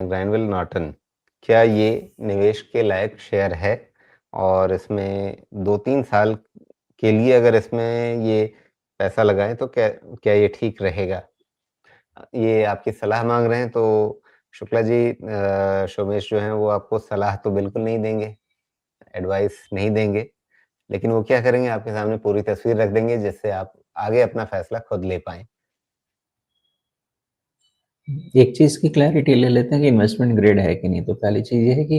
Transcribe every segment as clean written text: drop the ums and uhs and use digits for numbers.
Grindwell Norton, क्या ये निवेश के लायक शेयर है? और इसमें 2-3 साल के लिए अगर इसमें ये पैसा लगाएँ तो क्या क्या ये ठीक रहेगा? ये आपकी सलाह माँग रहे हैं तो शुक्ला जी सोमेश जो हैं वो आपको सलाह तो बिल्कुल नहीं देंगे, एडवाइस नहीं देंगे, लेकिन वो क्या करेंगे आपके सामने पूरी तस्वीर रख देंगे जिससे आप आगे अपना फैसला खुद ले पाएँ। एक चीज़ की क्लैरिटी ले लेते हैं कि इन्वेस्टमेंट ग्रेड है कि नहीं। तो पहली चीज़ ये है कि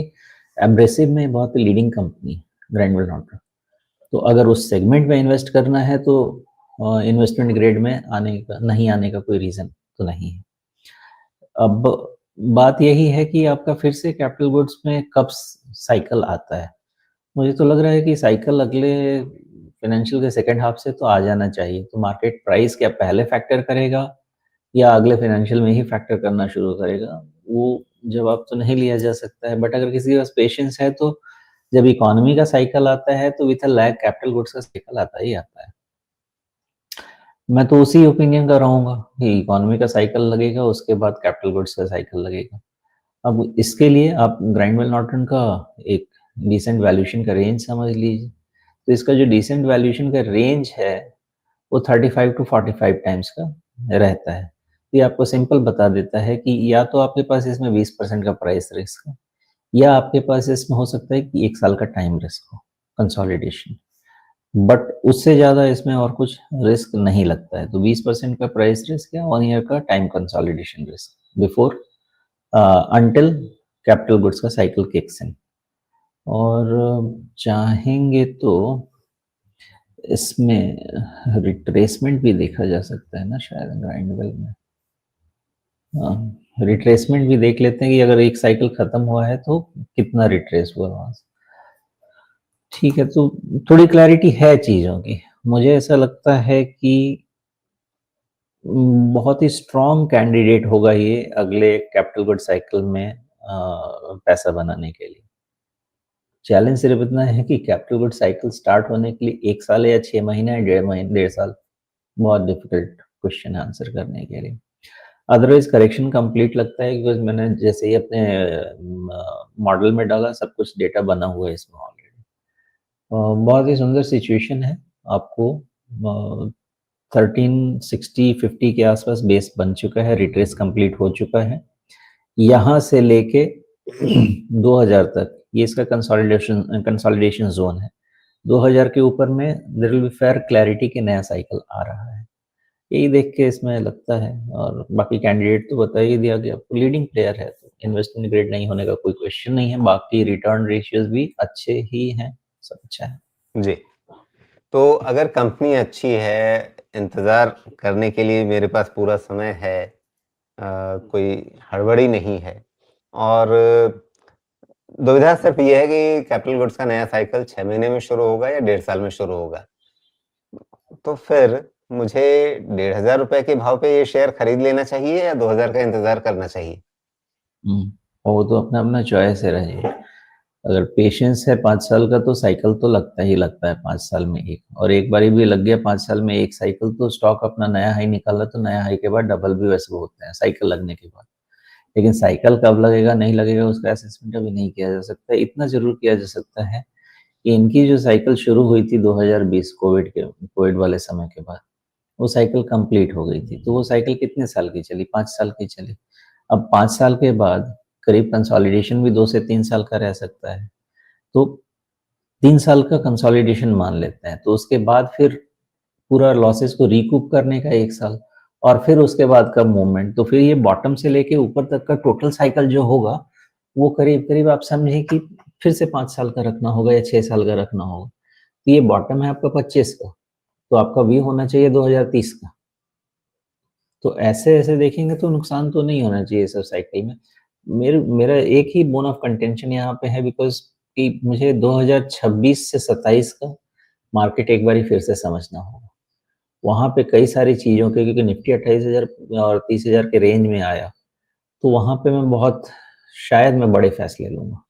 एब्रेसिव में बहुत लीडिंग कंपनी है ग्राइंडवेल नॉर्टन। तो अगर उस सेगमेंट में इन्वेस्ट करना है तो इन्वेस्टमेंट ग्रेड में आने का नहीं आने का कोई रीज़न तो नहीं है। अब बात यही है कि आपका फिर से कैपिटल गुड्स में कब साइकिल आता है। मुझे तो लग रहा है कि साइकिल अगले फाइनेंशियल के सेकंड हाफ से तो आ जाना चाहिए। तो मार्केट प्राइस क्या पहले फैक्टर करेगा या अगले फाइनेंशियल में ही फैक्टर करना शुरू करेगा, वो जवाब तो नहीं लिया जा सकता है। बट अगर किसी के पास पेशेंस है तो जब इकोनॉमी का साइकिल आता है तो with a lag capital goods का साइकिल आता ही आता है। मैं तो उसी ओपिनियन का रहूँगा कि इकोनॉमी का साइकिल लगेगा, उसके बाद कैपिटल गुड्स का साइकिल लगेगा। अब इसके लिए आप ग्राइंडवेल नॉर्टन का एक डिसेंट वैल्यूएशन का रेंज समझ लीजिए। तो इसका जो डिसेंट वैल्यूएशन का रेंज है वो 35 टू 45 टाइम्स का रहता है। ये आपको सिंपल बता देता है कि या तो आपके पास इसमें 20% का प्राइस रिस्क है या आपके पास इसमें हो सकता है कि 1 साल का टाइम रिस्क हो, कंसोलिडेशन। बट उससे ज़्यादा इसमें और कुछ रिस्क नहीं लगता है। तो 20% का प्राइस रिस्क या 1 ईयर का time consolidation risk before until capital goods का साइकिल किक्स इन। और चाहेंगे तो इसमें रिट्रेसमेंट भी देखा जा सकता है ना शायद ग्राइंडवेल में। हाँ, रिट्रेसमेंट भी देख लेते हैं कि अगर एक साइकिल खत्म हुआ है तो कितना रिट्रेस हुआ वहां से। ठीक है, तो थोड़ी क्लैरिटी है चीज़ों की। मुझे ऐसा लगता है कि बहुत ही स्ट्रॉन्ग कैंडिडेट होगा ये अगले कैपिटल गुड साइकिल में पैसा बनाने के लिए। चैलेंज सिर्फ इतना है कि कैपिटल गुड साइकिल स्टार्ट होने के लिए 1 साल या 6 महीने या डेढ़ साल, बहुत डिफिकल्ट क्वेश्चन है आंसर करने के लिए। अदरवाइज करेक्शन कंप्लीट लगता है बिकॉज़ मैंने जैसे ही अपने मॉडल में डाला सब कुछ डेटा बना हुआ है इसमें ऑलरेडी। बहुत ही सुंदर सिचुएशन है। आपको 1360-50 के आसपास बेस बन चुका है, रिट्रेस कंप्लीट हो चुका है। यहाँ से लेके 2000 तक ये इसका कंसोलिडेशन जोन है। 2000 के ऊपर में there will be fair clarity कि नया साइकिल आ रहा है। यही देख के इसमें लगता है। और बाकी कैंडिडेट तो बता ही दिया कि आपको लीडिंग प्लेयर है तो इन्वेस्टमेंट ग्रेड नहीं होने का कोई क्वेश्चन नहीं है। बाकी रिटर्न रेशियोज भी अच्छे ही हैं, सब अच्छा है। जी, तो अगर कंपनी अच्छी है, इंतज़ार करने के लिए मेरे पास पूरा समय है, कोई हड़बड़ी नहीं है और दुविधा सिर्फ ये है कि कैपिटल गुड्स का नया साइकिल 6 महीने में शुरू होगा या डेढ़ साल में शुरू होगा। तो फिर मुझे ₹1500 के भाव पे ये शेयर खरीद लेना चाहिए या 2000 का इंतज़ार करना चाहिए? वो तो अपना-अपना चॉइस है रही। अगर पेशेंस है 5 साल का तो साइकिल तो लगता ही लगता है 5 साल में एक, और एक बारी भी लग गया 5 साल में एक साइकिल तो स्टॉक अपना नया हाई निकाला तो नया हाई के बाद डबल भी वैसे होते हैं साइकिल लगने के बाद। लेकिन साइकिल कब लगेगा, नहीं लगेगा उसका असेसमेंट अभी नहीं किया जा सकता। इतना ज़रूर किया जा सकता है कि इनकी जो साइकिल शुरू हुई थी 2020 कोविड वाले समय के बाद, वो साइकिल कंप्लीट हो गई थी। तो वो साइकिल कितने साल की चली? 5 साल की चली। अब 5 साल के बाद करीब कंसोलिडेशन भी 2 से 3 साल का रह सकता है। तो 3 साल का कंसोलिडेशन मान लेते हैं, तो उसके बाद फिर पूरा लॉसेस को रिकूप करने का 1 साल और फिर उसके बाद का मूवमेंट। तो फिर ये बॉटम से लेके ऊपर तक का टोटल साइकिल जो होगा, वो करीब-करीब आप समझिए कि फिर से 5 साल का रखना होगा या 6 साल का रखना होगा। तो ये बॉटम है आपका 25 का, तो आपका व्यू होना चाहिए 2030 का। तो ऐसे-ऐसे देखेंगे तो नुकसान तो नहीं होना चाहिए सब साइकिल में। मेरा एक ही बोन ऑफ कंटेंशन यहाँ पे है बिकॉज़ कि मुझे 2026 से 27 का मार्केट एक बारी फिर से समझना होगा। वहाँ पे कई सारी चीज़ों के, क्योंकि निफ्टी 28,000 और 30,000 के रेंज में आया, तो वहाँ पे मैं बहुत शायद मैं बड़े फैसले लूँगा।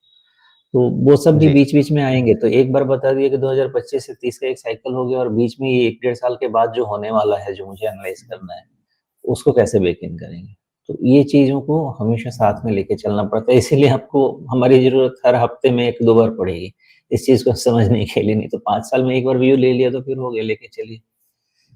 तो वो सब भी जी। बीच-बीच में आएँगे। तो एक बार बता दिया कि 2025 से 30 का एक साइकिल हो गया और बीच में ये 1 डेढ़ साल के बाद जो होने वाला है, जो मुझे एनालाइज़ करना है, उसको कैसे बेक इन करेंगे? तो ये चीज़ों को हमेशा साथ में लेके चलना पड़ता है, इसीलिए आपको हमारी ज़रूरत हर हफ्ते में 1-2 बार पड़ेगी, इस चीज़ को समझने के लिए, नहीं तो 5 साल में 1 बार व्यू ले लिया तो फिर हो गया, लेके चलिए।